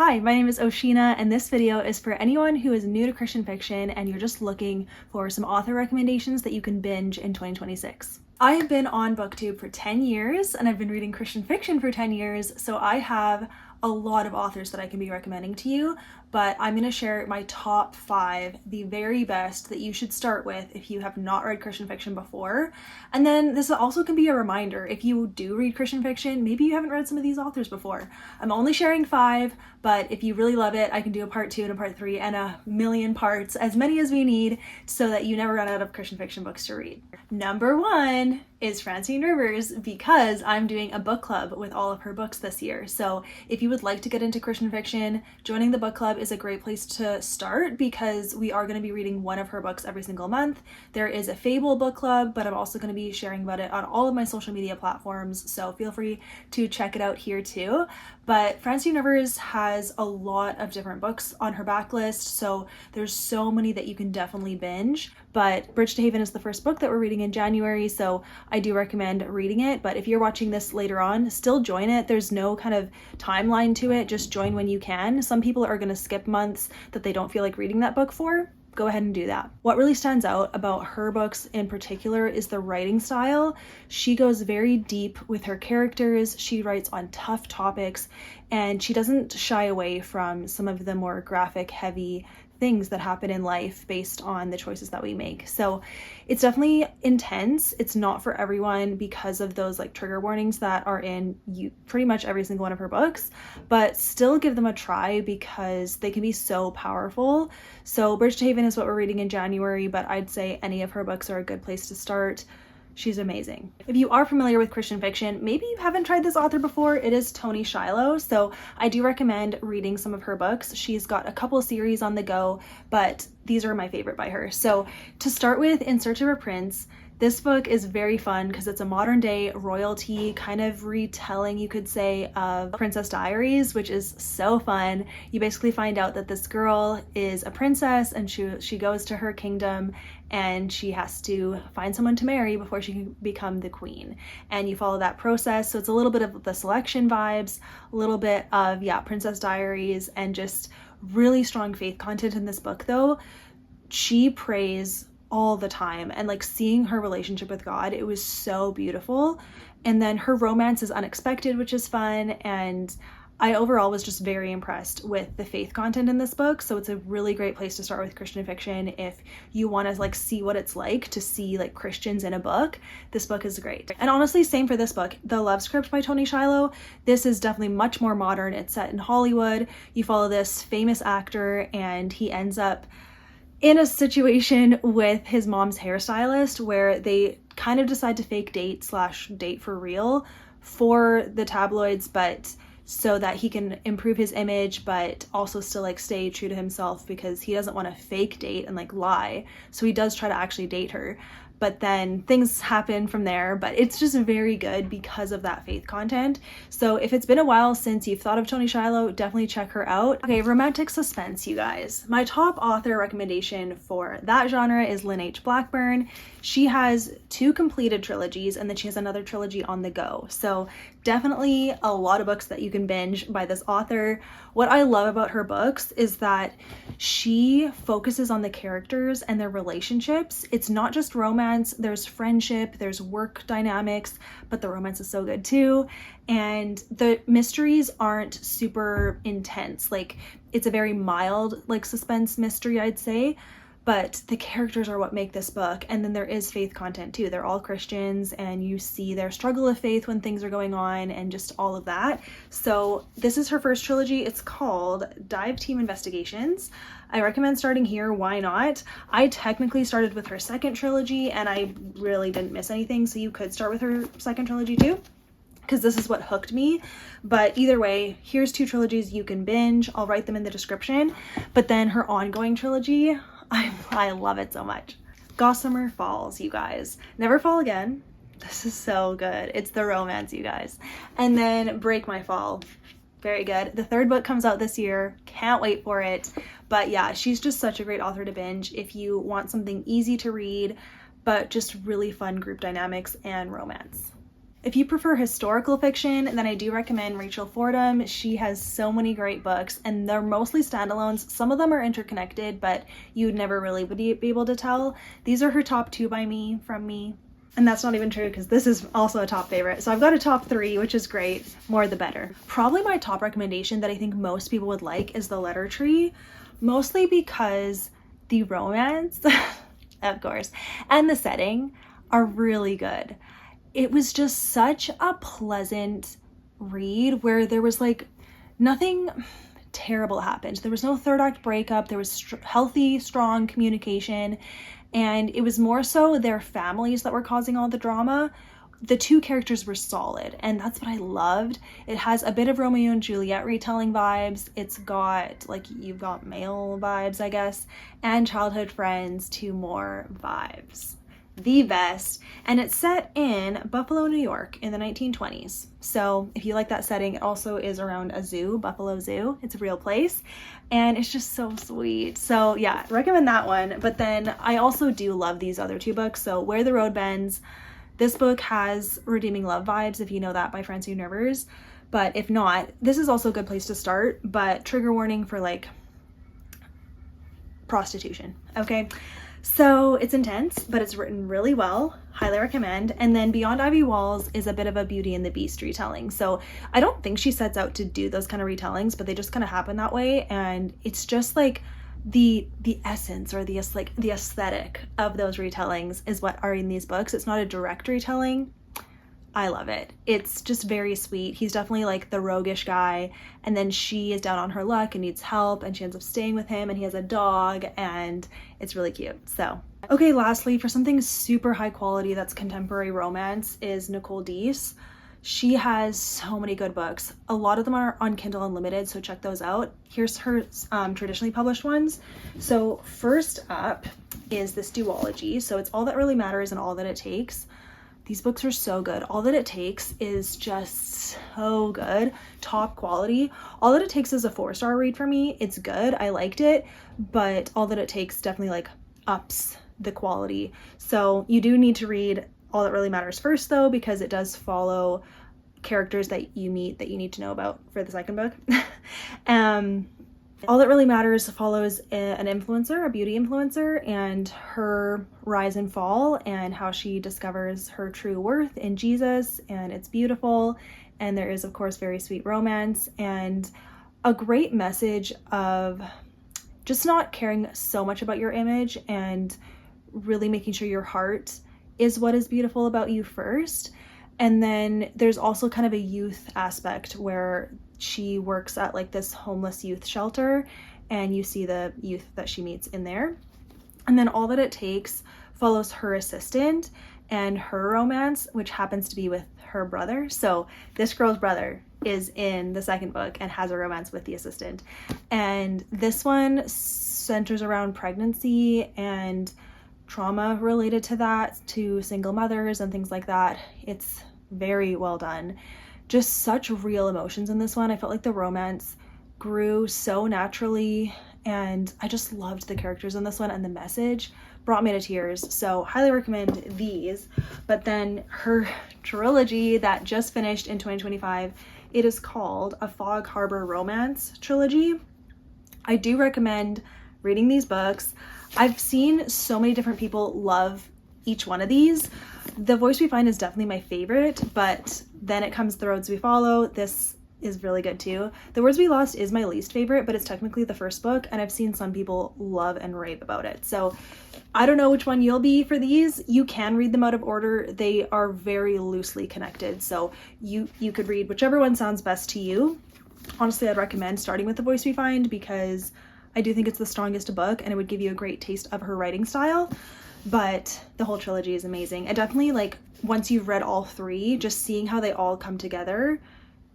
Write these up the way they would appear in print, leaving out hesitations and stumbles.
Hi, my name is Oshina, and this video is for anyone who is new to Christian fiction and you're just looking for some author recommendations that you can binge in 2026. I have been on BookTube for 10 years and I've been reading Christian fiction for 10 years, so I have a lot of authors that I can be recommending to you, but I'm going to share my top 5, the very best that you should start with if you have not read Christian fiction before. And then this also can be a reminder, if you do read Christian fiction, maybe you haven't read some of these authors before. I'm only sharing 5, but if you really love it, I can do a part 2 and a part 3 and a million parts, as many as we need, so that you never run out of Christian fiction books to read. Number 1 is Francine Rivers, because I'm doing a book club with all of her books this year. So if you would like to get into Christian fiction, joining the book club is a great place to start, because we are going to be reading one of her books every single month. There is a Fable book club, but I'm also going to be sharing about it on all of my social media platforms, so feel free to check it out here too. But Francine Rivers has a lot of different books on her backlist, so there's so many that you can definitely binge. But Bridge to Haven is the first book that we're reading in January, so I do recommend reading it. But if you're watching this later on, still join it. There's no kind of timeline to it, just join when you can. Some people are going to skip months that they don't feel like reading that book for. Go ahead and do that. What really stands out about her books in particular is the writing style. She goes very deep with her characters, she writes on tough topics, and she doesn't shy away from some of the more graphic, heavy things that happen in life based on the choices that we make. So it's definitely intense. It's not for everyone because of those like trigger warnings that are in pretty much every single one of her books, but still give them a try because they can be so powerful. So Bridge to Haven is what we're reading in January, but I'd say any of her books are a good place to start. She's amazing. If you are familiar with Christian fiction, maybe you haven't tried this author before, it is Toni Shiloh. So I do recommend reading some of her books. She's got a couple series on the go, but these are my favorite by her. So to start with, In Search of a Prince, this book is very fun because it's a modern day royalty kind of retelling, you could say, of Princess Diaries, which is so fun. You basically find out that this girl is a princess and she goes to her kingdom and she has to find someone to marry before she can become the queen. And you follow that process. So it's a little bit of the Selection vibes, a little bit of, Princess Diaries, and just really strong faith content in this book though. She prays all the time, and like seeing her relationship with God, it was so beautiful. And then her romance is unexpected, which is fun, and I overall was just very impressed with the faith content in this book. So it's a really great place to start with Christian fiction if you want to like see what it's like to see like Christians in a book. This book is great. And honestly, same for this book, The Love Script by Toni Shiloh. This is definitely much more modern. It's set in Hollywood. You follow this famous actor and he ends up in a situation with his mom's hairstylist where they kind of decide to fake date for real for the tabloids, but so that he can improve his image, but also still like stay true to himself because he doesn't want to fake date and like lie. So he does try to actually date her. But then things happen from there, but it's just very good because of that faith content. So if it's been a while since you've thought of Toni Shiloh, definitely check her out. Okay, romantic suspense, you guys. My top author recommendation for that genre is Lynn H. Blackburn. She has 2 completed trilogies and then she has another trilogy on the go. So definitely a lot of books that you can binge by this author. What I love about her books is that she focuses on the characters and their relationships. It's not just romance, there's friendship, there's work dynamics, but the romance is so good too. And the mysteries aren't super intense. Like, it's a very mild like suspense mystery, I'd say. But the characters are what make this book. And then there is faith content too. They're all Christians and you see their struggle of faith when things are going on and just all of that. So this is her first trilogy. It's called Dive Team Investigations. I recommend starting here. Why not? I technically started with her second trilogy and I really didn't miss anything. So you could start with her second trilogy too, because this is what hooked me. But either way, here's 2 trilogies you can binge. I'll write them in the description. But then her ongoing trilogy, I love it so much. Gossamer Falls, you guys. Never Fall Again. This is so good. It's the romance, you guys. And then Break My Fall. Very good. The 3rd book comes out this year. Can't wait for it. But yeah, she's just such a great author to binge if you want something easy to read, but just really fun group dynamics and romance. If you prefer historical fiction, then I do recommend Rachel Fordham. She has so many great books, and they're mostly standalones. Some of them are interconnected, but you'd never really be able to tell. These are her top 2 from me. And that's not even true because this is also a top favorite. So I've got a top 3, which is great. More the better. Probably my top recommendation that I think most people would like is The Letter Tree, mostly because the romance, of course, and the setting are really good. It was just such a pleasant read where there was like nothing terrible happened. There was no third act breakup. There was healthy, strong communication. And it was more so their families that were causing all the drama. The 2 characters were solid, and that's what I loved. It has a bit of Romeo and Juliet retelling vibes. It's got like You've Got Mail vibes, I guess, and childhood friends 2 more vibes. The best. And it's set in Buffalo, New York in the 1920s. So if you like that setting, it also is around a zoo, Buffalo Zoo. It's a real place, and it's just so sweet. So yeah, recommend that one. But then I also do love these other 2 books. So Where the Road Bends. This book has redeeming love vibes, if you know that, by Francine Rivers. But if not, this is also a good place to start, but trigger warning for like prostitution, okay? So it's intense, but it's written really well. Highly recommend. And then Beyond Ivy Walls is a bit of a Beauty and the Beast retelling. So I don't think she sets out to do those kind of retellings, but they just kind of happen that way. And it's just like the essence or the aesthetic of those retellings is what are in these books. It's not a direct retelling. I love it. It's just very sweet. He's definitely like the roguish guy, and then she is down on her luck and needs help, and she ends up staying with him, and he has a dog, and it's really cute. So okay, lastly, for something super high quality that's contemporary romance is Nicole Deese. She has so many good books. A lot of them are on Kindle Unlimited, so check those out. Here's her traditionally published ones. So first up is this duology. So it's All That Really Matters and All That It Takes. These books are so good. All That It Takes is just so good. Top quality. All That It Takes is a 4-star read for me. It's good. I liked it, but All That It Takes definitely like ups the quality. So you do need to read All That Really Matters first though, because it does follow characters that you meet that you need to know about for the second book. All That Really Matters follows an influencer, a beauty influencer, and her rise and fall and how she discovers her true worth in Jesus, and it's beautiful. And there is, of course, very sweet romance and a great message of just not caring so much about your image and really making sure your heart is what is beautiful about you first. And then there's also kind of a youth aspect where she works at like this homeless youth shelter, and you see the youth that she meets in there. And then All That It Takes follows her assistant and her romance, which happens to be with her brother. So this girl's brother is in the second book and has a romance with the assistant. And this one centers around pregnancy and trauma related to that, to single mothers and things like that. It's very well done. Just such real emotions in this one. I felt like the romance grew so naturally, and I just loved the characters in this one, and the message brought me to tears. So highly recommend these. But then her trilogy that just finished in 2025, it is called A Fog Harbor Romance Trilogy. I do recommend reading these books. I've seen so many different people love each one of these. The Voice We Find is definitely my favorite, but then it comes The Roads We Follow. This is really good too. The Words We Lost is my least favorite, but it's technically the first book, and I've seen some people love and rave about it. So I don't know which one you'll be for these. You can read them out of order. They are very loosely connected, so you could read whichever one sounds best to you. Honestly, I'd recommend starting with The Voice We Find because I do think it's the strongest book, and it would give you a great taste of her writing style. But the whole trilogy is amazing. And definitely, like, once you've read all three, just seeing how they all come together,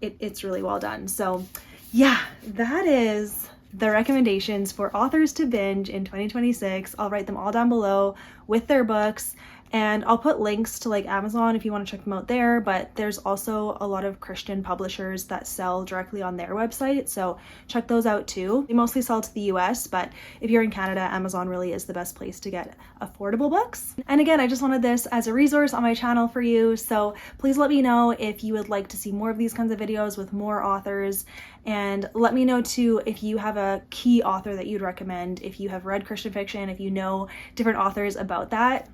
it's really well done. So yeah, that is the recommendations for authors to binge in 2026. I'll write them all down below with their books. And I'll put links to like Amazon if you want to check them out there, but there's also a lot of Christian publishers that sell directly on their website, so check those out too. They mostly sell to the US, but if you're in Canada, Amazon really is the best place to get affordable books. And again, I just wanted this as a resource on my channel for you, so please let me know if you would like to see more of these kinds of videos with more authors, and let me know too if you have a key author that you'd recommend, if you have read Christian fiction, if you know different authors about that.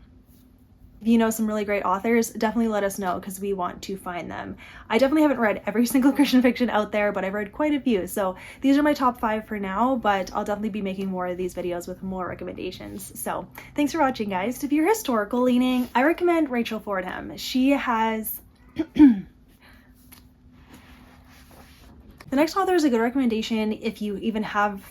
If you know some really great authors, definitely let us know because we want to find them. I definitely haven't read every single Christian fiction out there, but I've read quite a few. So these are my top 5 for now, but I'll definitely be making more of these videos with more recommendations. So thanks for watching, guys. If you're historical leaning, I recommend Rachel Fordham. She has... The next author is a good recommendation if you even have